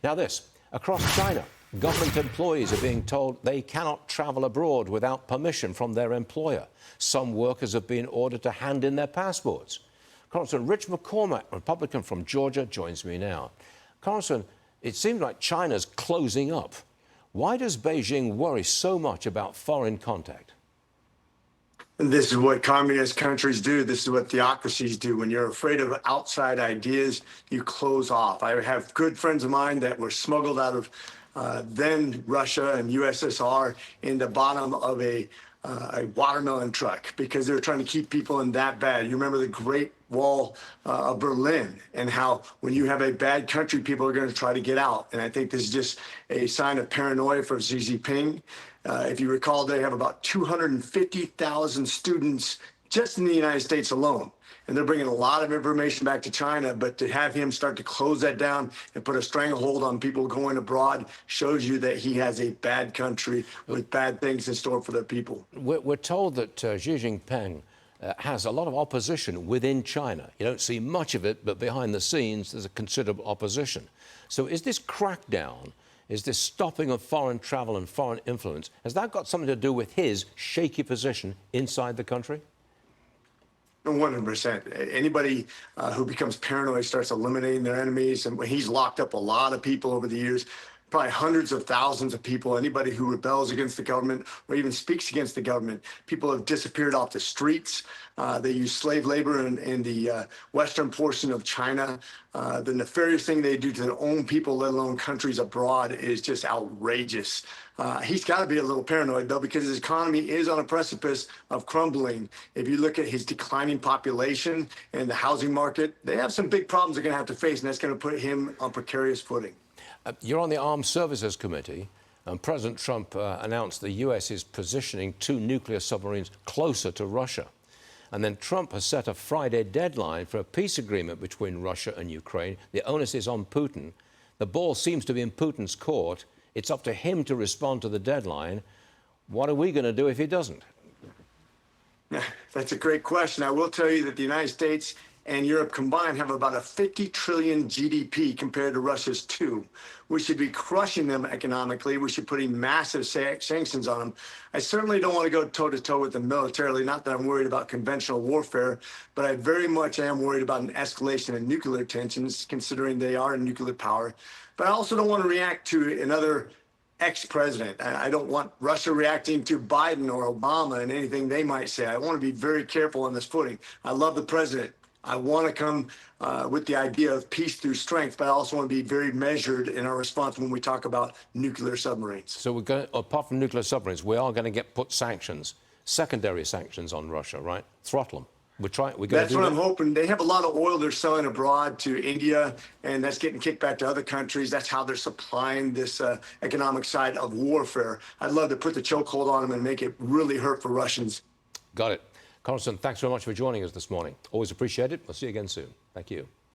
Now this, across China, government employees are being told they cannot travel abroad without permission from their employer. Some workers have been ordered to hand in their passports. Congressman Rich McCormick, Republican from Georgia, joins me now. Congressman, it seems like China's closing up. Why does Beijing worry so much about foreign contact? This is what communist countries do. This is what theocracies do. When you're afraid of outside ideas, you close off. I have good friends of mine that were smuggled out of then Russia and USSR in the bottom of a watermelon truck because they were trying to keep people in that bad. You remember the Great Wall of Berlin and how when you have a bad country, people are going to try to get out. And I think this is just a sign of paranoia for Xi Jinping. If you recall, they have about 250,000 students just in the United States alone. And they're bringing a lot of information back to China, but to have him start to close that down and put a stranglehold on people going abroad shows you that he has a bad country with bad things in store for their people. We're told that Xi Jinping has a lot of opposition within China. You don't see much of it, but behind the scenes, there's a considerable opposition. So is this crackdown, is this stopping of foreign travel and foreign influence, has that got something to do with his shaky position inside the country? 100%. Anybody who becomes paranoid starts eliminating their enemies, and he's locked up a lot of people over the years, probably hundreds of thousands of people. Anybody who rebels against the government or even speaks against the government, people have disappeared off the streets. They use slave labor in the western portion of China. The nefarious thing they do to their own people, let alone countries abroad, is just outrageous. He's got to be a little paranoid, though, because his economy is on a precipice of crumbling. If you look at his declining population and the housing market, they have some big problems they're going to have to face, and that's going to put him on precarious footing. You're on the Armed Services Committee, and President Trump announced the U.S. is positioning 2 nuclear submarines closer to Russia. And then Trump has set a Friday deadline for a peace agreement between Russia and Ukraine. The onus is on Putin. The ball seems to be in Putin's court. It's up to him to respond to the deadline. What are we going to do if he doesn't? That's a great question. I will tell you that the United States and Europe combined have about a 50 trillion GDP compared to Russia's 2. We should be crushing them economically. We should be putting massive sanctions on them. I certainly don't want to go toe-to-toe with them militarily, not that I'm worried about conventional warfare, but I very much am worried about an escalation in nuclear tensions, considering they are a nuclear power. But I also don't want to react to another ex-president. I don't want Russia reacting to Biden or Obama and anything they might say. I want to be very careful on this footing. I love the president. I want to come with the idea of peace through strength, but I also want to be very measured in our response when we talk about nuclear submarines. So we're going, apart from nuclear submarines, we are going to put sanctions, secondary sanctions on Russia, right? Throttle them. That's what I'm hoping. They have a lot of oil they're selling abroad to India, and that's getting kicked back to other countries. That's how they're supplying this economic side of warfare. I'd love to put the chokehold on them and make it really hurt for Russians. Got it. Congressman, thanks very much for joining us this morning. Always appreciate it. We'll see you again soon. Thank you.